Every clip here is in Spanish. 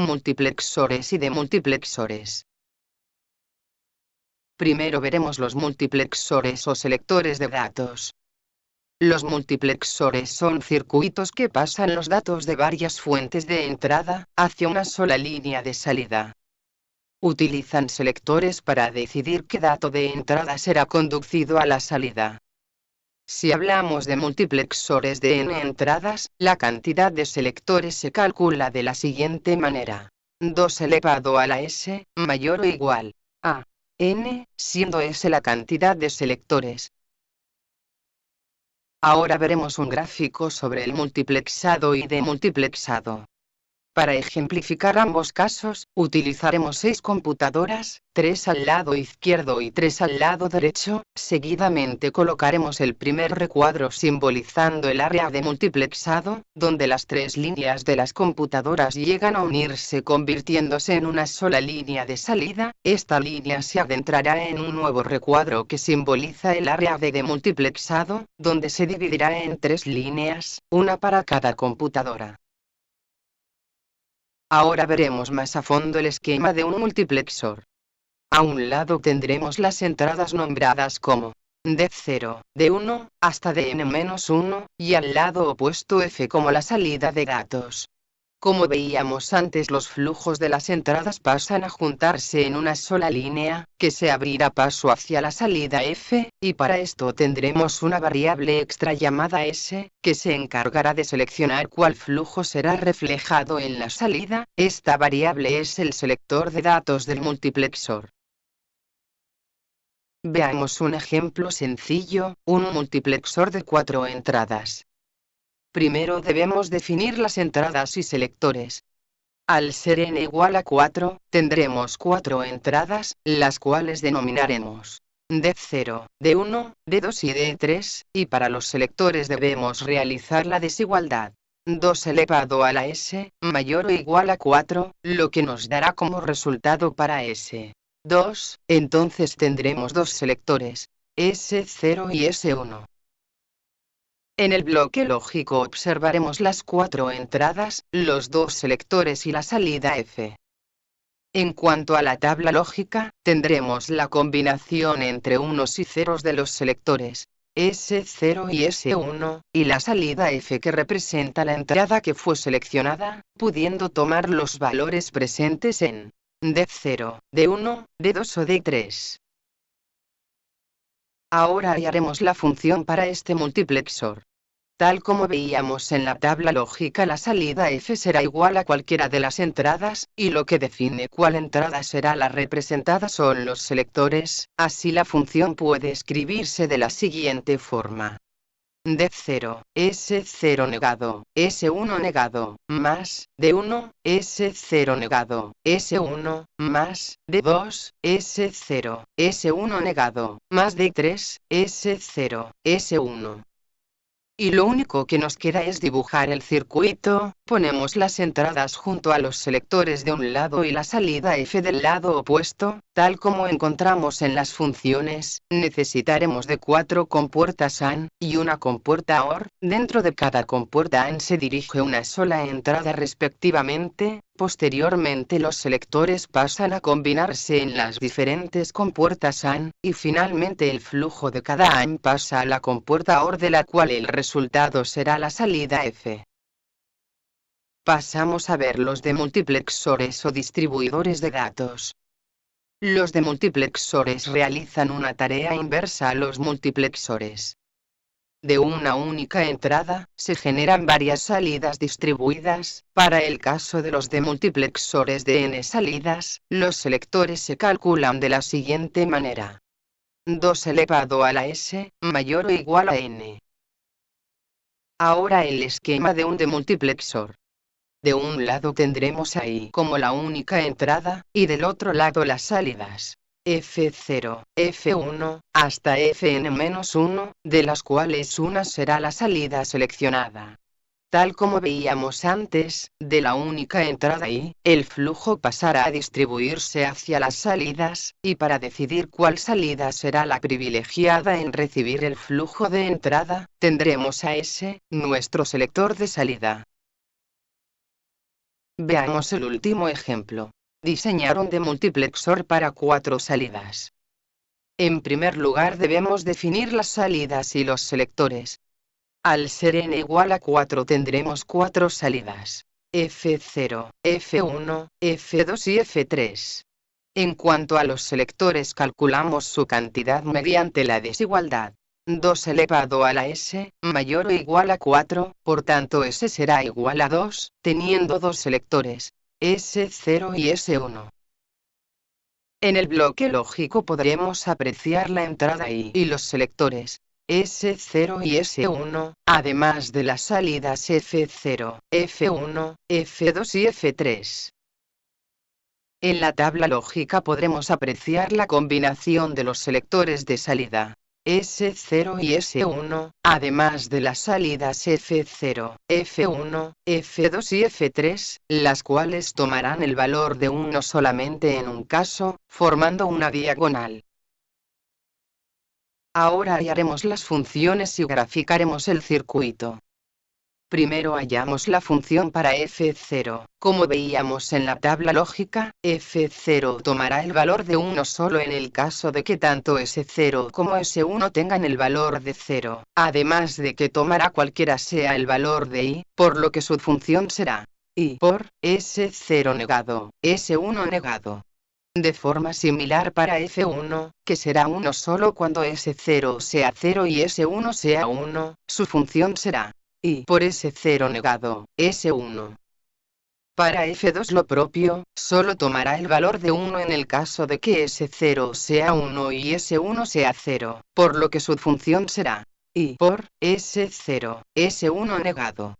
Multiplexores y demultiplexores. Primero veremos los multiplexores o selectores de datos. Los multiplexores son circuitos que pasan los datos de varias fuentes de entrada hacia una sola línea de salida. Utilizan selectores para decidir qué dato de entrada será conducido a la salida. Si hablamos de multiplexores de n entradas, la cantidad de selectores se calcula de la siguiente manera. 2 elevado a la s, mayor o igual a n, siendo s la cantidad de selectores. Ahora veremos un gráfico sobre el multiplexado y demultiplexado. Para ejemplificar ambos casos, utilizaremos 6 computadoras, 3 al lado izquierdo y 3 al lado derecho. Seguidamente colocaremos el primer recuadro simbolizando el área de multiplexado, donde las 3 líneas de las computadoras llegan a unirse convirtiéndose en una sola línea de salida. Esta línea se adentrará en un nuevo recuadro que simboliza el área de demultiplexado, donde se dividirá en 3 líneas, una para cada computadora. Ahora veremos más a fondo el esquema de un multiplexor. A un lado tendremos las entradas nombradas como D0, D1, hasta Dn-1, y al lado opuesto F como la salida de datos. Como veíamos antes, los flujos de las entradas pasan a juntarse en una sola línea, que se abrirá paso hacia la salida F, y para esto tendremos una variable extra llamada S, que se encargará de seleccionar cuál flujo será reflejado en la salida. Esta variable es el selector de datos del multiplexor. Veamos un ejemplo sencillo, un multiplexor de 4 entradas. Primero debemos definir las entradas y selectores. Al ser n igual a 4, tendremos 4 entradas, las cuales denominaremos D0, D1, D2 y D3, y para los selectores debemos realizar la desigualdad 2 elevado a la s, mayor o igual a 4, lo que nos dará como resultado para S2, entonces tendremos dos selectores, S0 y S1. En el bloque lógico observaremos las 4 entradas, los 2 selectores y la salida F. En cuanto a la tabla lógica, tendremos la combinación entre unos y ceros de los selectores, S0 y S1, y la salida F que representa la entrada que fue seleccionada, pudiendo tomar los valores presentes en D0, D1, D2 o D3. Ahora hallaremos la función para este multiplexor. Tal como veíamos en la tabla lógica, la salida F será igual a cualquiera de las entradas, y lo que define cuál entrada será la representada son los selectores. Así la función puede escribirse de la siguiente forma. D0, S0 negado, S1 negado, más, D1, S0 negado, S1, más, D2, S0, S1 negado, más D3, S0, S1. Y lo único que nos queda es dibujar el circuito. Ponemos las entradas junto a los selectores de un lado y la salida F del lado opuesto, tal como encontramos en las funciones. Necesitaremos de 4 compuertas AND y una compuerta OR. Dentro de cada compuerta AND se dirige una sola entrada respectivamente. Posteriormente los selectores pasan a combinarse en las diferentes compuertas AND, y finalmente el flujo de cada AND pasa a la compuerta OR, de la cual el resultado será la salida F. Pasamos a ver los demultiplexores o distribuidores de datos. Los demultiplexores realizan una tarea inversa a los multiplexores. De una única entrada, se generan varias salidas distribuidas. Para el caso de los demultiplexores de n salidas, los selectores se calculan de la siguiente manera. 2 elevado a la s, mayor o igual a n. Ahora el esquema de un demultiplexor. De un lado tendremos a I como la única entrada, y del otro lado las salidas F0, F1, hasta Fn-1, de las cuales una será la salida seleccionada. Tal como veíamos antes, de la única entrada I, el flujo pasará a distribuirse hacia las salidas, y para decidir cuál salida será la privilegiada en recibir el flujo de entrada, tendremos a S, nuestro selector de salida. Veamos el último ejemplo. Diseñar un demultiplexor para 4 salidas. En primer lugar debemos definir las salidas y los selectores. Al ser n igual a 4 tendremos 4 salidas. F0, F1, F2 y F3. En cuanto a los selectores calculamos su cantidad mediante la desigualdad. 2 elevado a la s, mayor o igual a 4, por tanto s será igual a 2, teniendo dos selectores, S0 y S1. En el bloque lógico podremos apreciar la entrada I y los selectores, S0 y S1, además de las salidas F0, F1, F2 y F3. En la tabla lógica podremos apreciar la combinación de los selectores de salida, S0 y S1, además de las salidas F0, F1, F2 y F3, las cuales tomarán el valor de uno solamente en un caso, formando una diagonal. Ahora hallaremos las funciones y graficaremos el circuito. Primero hallamos la función para F0. Como veíamos en la tabla lógica, F0 tomará el valor de 1 solo en el caso de que tanto S0 como S1 tengan el valor de 0, además de que tomará cualquiera sea el valor de I, por lo que su función será I por S0 negado, S1 negado. De forma similar para F1, que será 1 solo cuando S0 sea 0 y S1 sea 1, su función será I por S0 negado, S1. Para F2 lo propio, solo tomará el valor de 1 en el caso de que S0 sea 1 y S1 sea 0, por lo que su función será I por S0, S1 negado.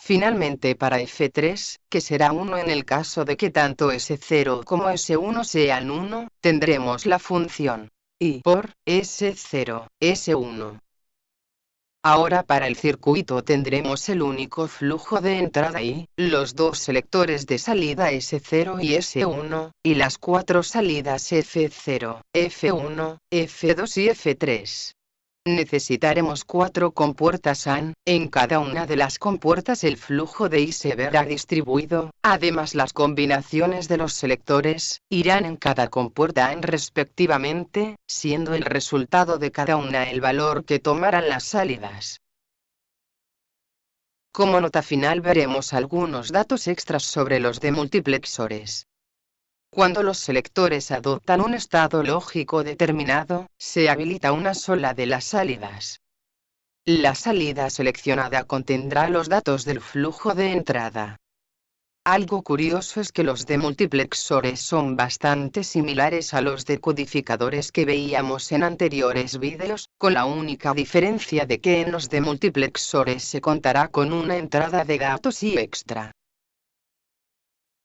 Finalmente para F3, que será 1 en el caso de que tanto S0 como S1 sean 1, tendremos la función I por S0, S1. Ahora para el circuito tendremos el único flujo de entrada I, los dos selectores de salida S0 y S1, y las 4 salidas F0, F1, F2 y F3. Necesitaremos 4 compuertas AND, en cada una de las compuertas el flujo de I se verá distribuido, además las combinaciones de los selectores, irán en cada compuerta AND respectivamente, siendo el resultado de cada una el valor que tomarán las salidas. Como nota final veremos algunos datos extras sobre los demultiplexores. Cuando los selectores adoptan un estado lógico determinado, se habilita una sola de las salidas. La salida seleccionada contendrá los datos del flujo de entrada. Algo curioso es que los demultiplexores son bastante similares a los decodificadores que veíamos en anteriores vídeos, con la única diferencia de que en los demultiplexores se contará con una entrada de datos I extra.